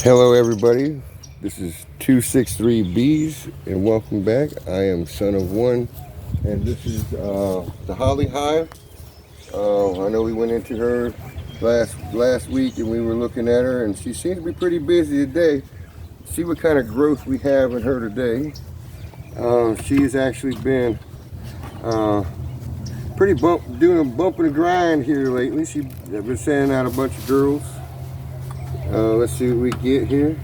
Hello everybody, this is 263 Bees and welcome back. I am Son of One and this is the Holly Hive. I know we went into her last week and we were looking at her and she seems to be pretty busy today. See what kind of growth we have in her today. She has actually been doing a bump and grind here lately. She's been sending out a bunch of girls. Let's see what we get here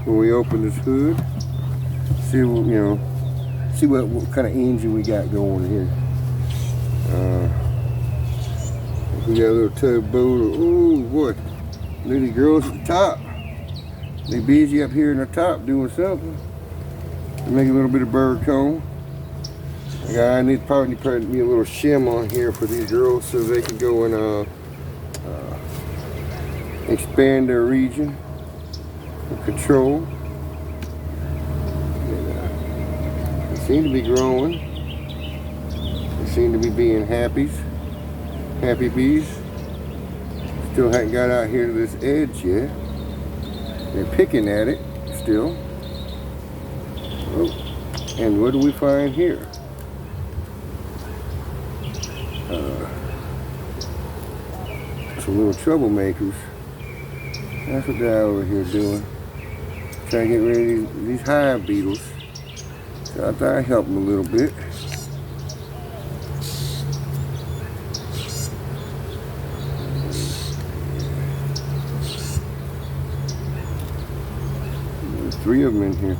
when we open this hood. See what kind of engine we got going here. We got a little tugboat. Oh boy, little girls at the top. They busy up here in the top doing something. Make a little bit of bird comb. I probably need to put me a little shim on here for these girls so they can go and expand their region of control. They seem to be growing. They seem to be being happy bees. Still haven't got out here to this edge yet. They're picking at it still. Oh, and what do we find here? Some little troublemakers. That's what they're over here doing. Trying to get rid of these hive beetles. So I thought I'd help them a little bit. There's 3 of them in here.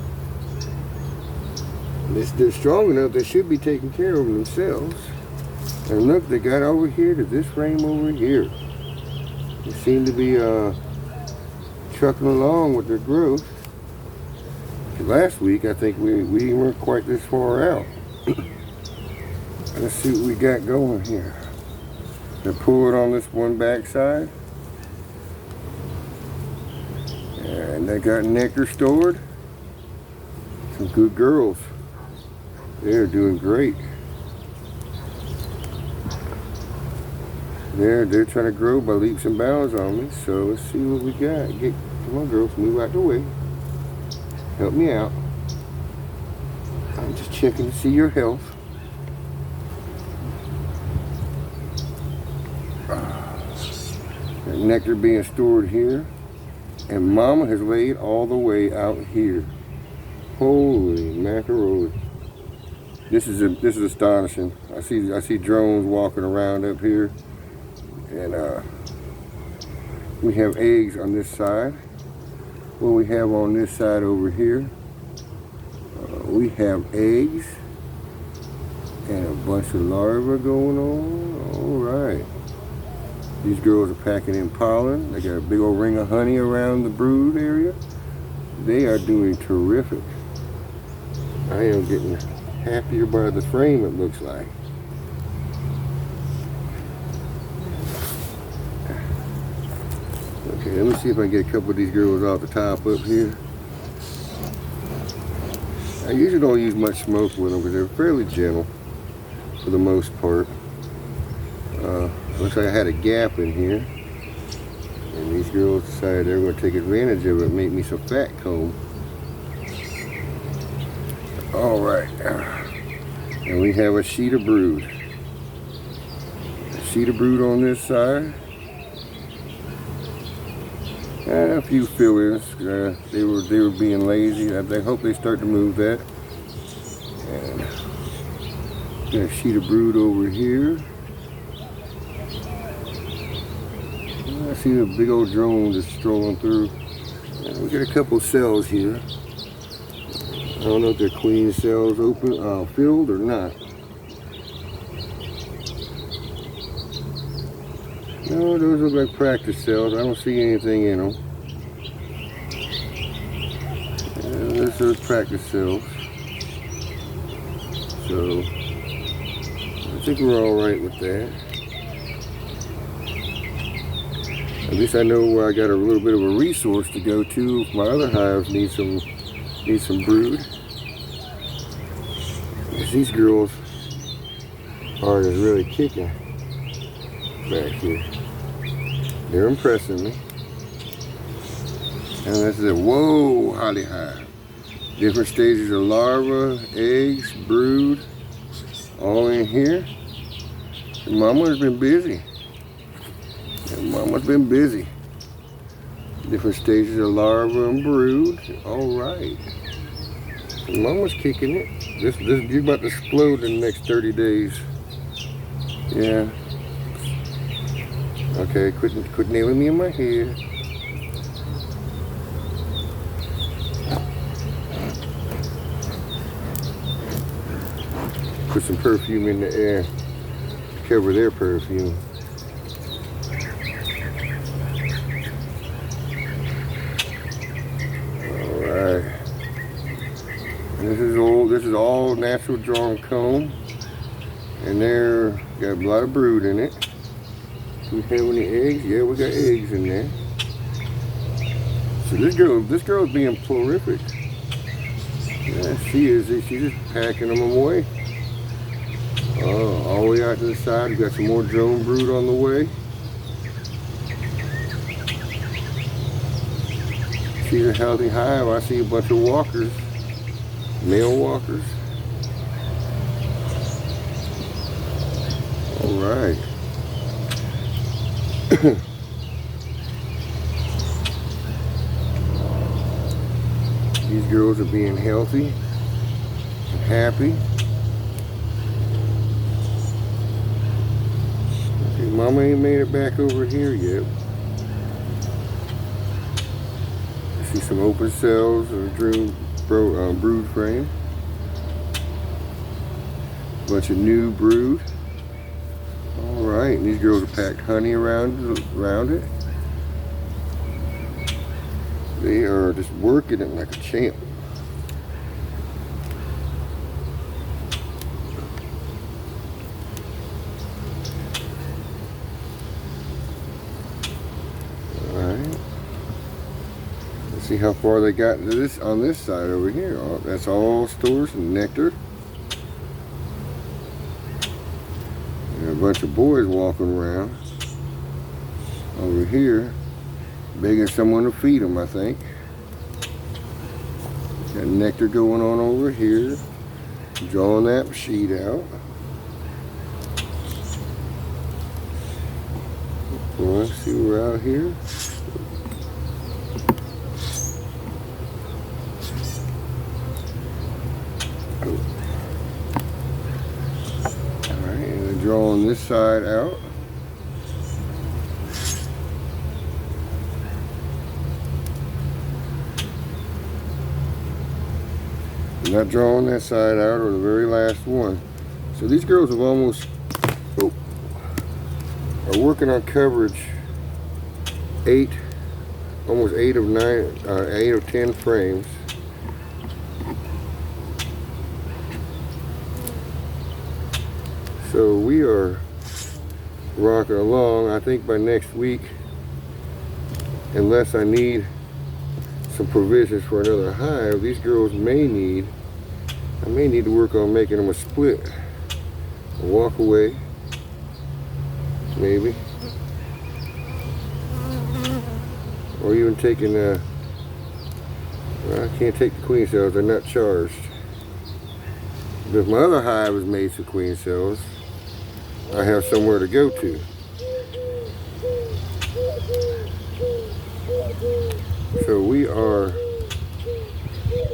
They're strong enough, they should be taking care of themselves. And look, they got over here to this frame over here. They seem to be trucking along with their growth. Last week, I think we weren't quite this far out. Let's see what we got going here. They pull it on this one back side. And they got nectar stored. Some good girls. They're doing great. They're trying to grow by leaps and bounds on me. So let's see what we got. Come on, girls, move out the way. Help me out. I'm just checking to see your health. That nectar being stored here, and Mama has laid all the way out here. Holy macaroni! This is astonishing. I see drones walking around up here. And we have eggs on this side. What we have on this side over here, we have eggs and a bunch of larvae going on. All right. These girls are packing in pollen. They got a big old ring of honey around the brood area. They are doing terrific. I am getting happier by the frame, it looks like. Okay, let me see if I can get a couple of these girls off the top up here. I usually don't use much smoke with them because they're fairly gentle for the most part. Looks like I had a gap in here. And these girls decided they were going to take advantage of it and make me some fat comb. Alright. And we have a sheet of brood. A sheet of brood on this side. And a few fill-ins. They were being lazy. I hope they start to move that. And got a sheet of brood over here. I see a big old drone just strolling through. And we got a couple cells here. I don't know if they're queen cells filled or not. No, those look like practice cells. I don't see anything in them. Those are practice cells. So, I think we're all right with that. At least I know I got a little bit of a resource to go to if my other hives need some brood. These girls are just really kicking back here. They're impressing me. And this is a woah holly hive. Different stages of larva, eggs, brood, all in here. And Mama's been busy. Different stages of larva and brood. All right. And Mama's kicking it. You're about to explode in the next 30 days. Yeah. Okay, quit nailing me in my head. Put some perfume in the air. Cover their perfume. Alright. This is all natural drawn comb. And there got a lot of brood in it. Do we have any eggs? Yeah, we got eggs in there. So this girl's being prolific. Yeah, she is. She's just packing them away. All the way out to the side. We got some more drone brood on the way. She's a healthy hive. I see a bunch of walkers, male walkers. All right. These girls are being healthy and happy. Okay, Mama ain't made it back over here yet. I see some open cells of brood frame. Bunch of new brood. All right, and these girls have packed honey around it. They are just working it like a champ. All right. Let's see how far they got into this on this side over here. Oh, that's all stores and nectar. And a bunch of boys walking around over here, begging someone to feed them, I think. Got nectar going on over here. Drawing that sheet out. Let's see, we're out here. Alright, and drawing this side out. Not drawing that side out, or the very last one. So these girls have almost are working on coverage almost 8 of 10 frames. So we are rocking along. I think by next week, unless I need some provisions for another hive, these girls I may need to work on making them a split, a walk away, maybe, or even taking I can't take the queen cells, they're not charged. But if my other hive is made some queen cells, I have somewhere to go to. So we are,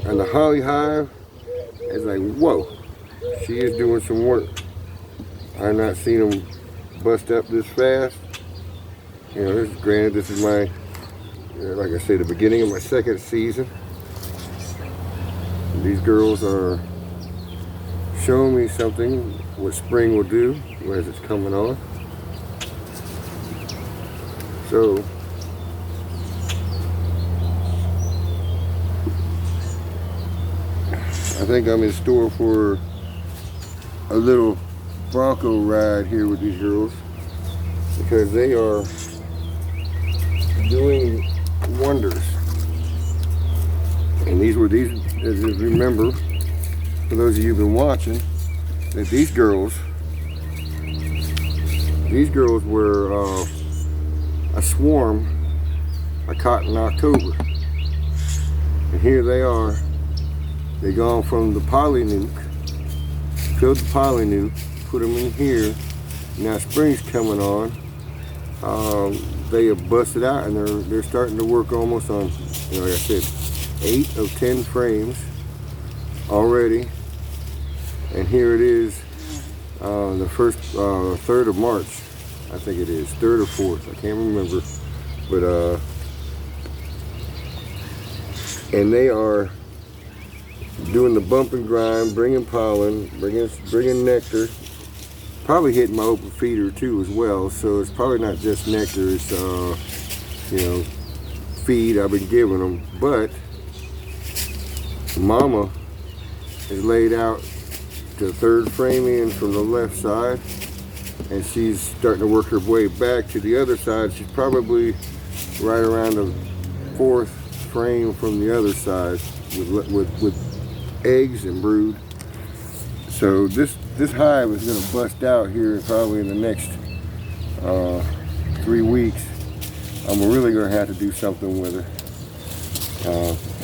and the holly hive is like, whoa, she is doing some work. I've not seen them bust up this fast. You know, this is my, like I say, the beginning of my second season. These girls are showing me something, what spring will do as it's coming on. So, I think I'm in store for a little Bronco ride here with these girls, because they are doing wonders. And as you remember, for those of you who've been watching, that these girls were a swarm I caught in October. And here they are. They gone from the poly nuke, filled the poly nuke, put them in here. Now spring's coming on. They have busted out and they're starting to work almost on, you know, like I said, 8 of 10 frames already. And here it is, the first 3rd of March, I think it is, 3rd or 4th, I can't remember. But and they are doing the bump and grind, bringing pollen, bringing nectar. Probably hitting my open feeder too as well, so it's probably not just nectar, it's you know, feed I've been giving them. But mama is laid out the 3rd frame in from the left side, and she's starting to work her way back to the other side. She's probably right around the 4th frame from the other side with eggs and brood. So this hive is going to bust out here probably in the next 3 weeks. I'm really going to have to do something with her.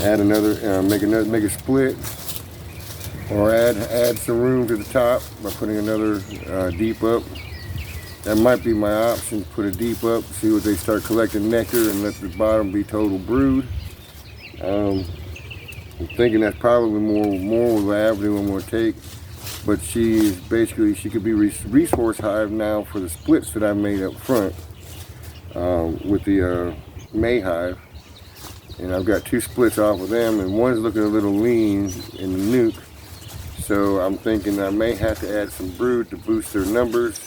Add another, make a split, or add some room to the top by putting another deep up. That might be my option. Put a deep up, see what they start collecting nectar, and let the bottom be total brood. I'm thinking that's probably more of the avenue I'm going to take. But she could be resource hive now for the splits that I made up front with the May hive. And I've got 2 splits off of them, and one's looking a little lean in the nuke. So I'm thinking I may have to add some brood to boost their numbers,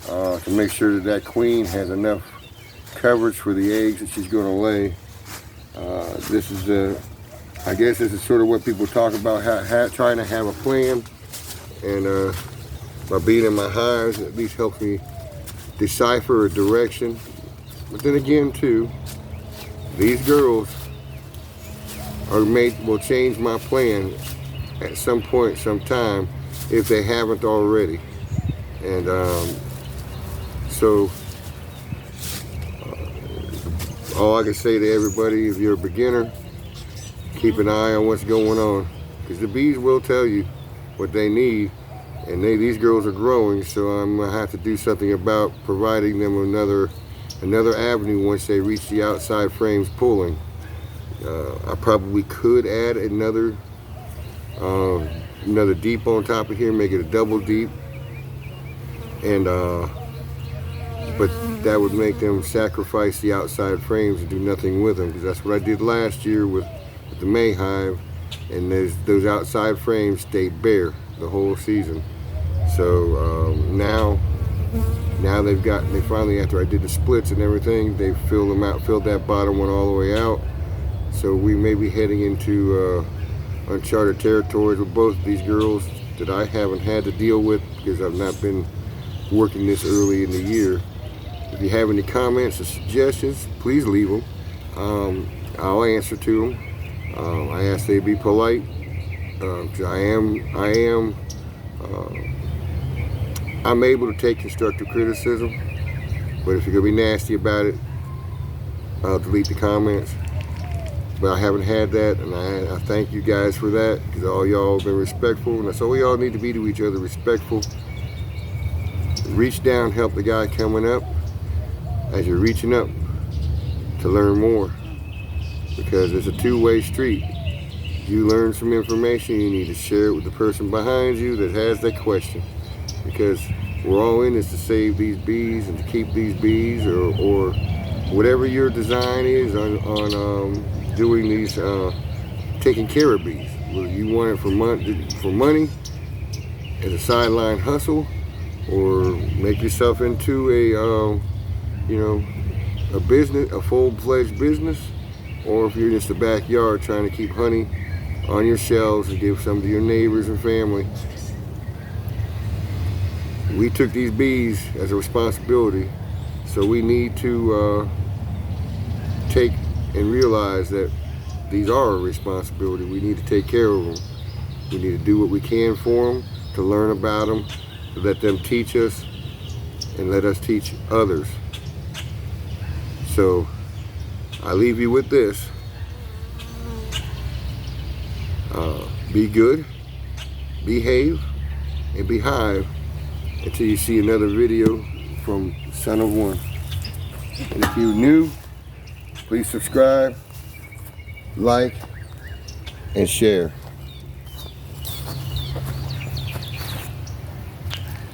to make sure that queen has enough coverage for the eggs that she's going to lay. I guess this is sort of what people talk about, trying to have a plan. And by being in my hives, it at least helps me decipher a direction. But then again, too, these girls will change my plan at some point, sometime, if they haven't already. And so all I can say to everybody, if you're a beginner, keep an eye on what's going on, because the bees will tell you what they need, and these girls are growing, so I'm gonna have to do something about providing them another avenue once they reach the outside frames pulling. I probably could add another deep on top of here, make it a double deep, and but that would make them sacrifice the outside frames and do nothing with them, because that's what I did last year with the May hive. And those outside frames stayed bare the whole season. So now they finally, after I did the splits and everything, they filled that bottom one all the way out. So we may be heading into uncharted territories with both of these girls that I haven't had to deal with because I've not been working this early in the year. If you have any comments or suggestions, please leave them. I'll answer to them. I ask they be polite, because I'm able to take constructive criticism, but if you're gonna be nasty about it, I'll delete the comments. But I haven't had that, and I thank you guys for that, because all y'all have been respectful, and that's all y'all need to be to each other, respectful. Reach down, help the guy coming up as you're reaching up to learn more. Because it's a two-way street. You learn some information, you need to share it with the person behind you that has that question. Because we're all in this to save these bees and to keep these bees, or whatever your design is on doing these, taking care of bees. Whether you want it for money, as a sideline hustle, or make yourself into a business, a full-fledged business. Or if you're just a backyard trying to keep honey on your shelves and give some to your neighbors and family. We took these bees as a responsibility, so we need to take and realize that these are a responsibility. We need to take care of them. We need to do what we can for them, to learn about them, to let them teach us, and let us teach others. So I leave you with this. Be good, behave, and be hive until you see another video from Son of One. And if you're new, please subscribe, like, and share.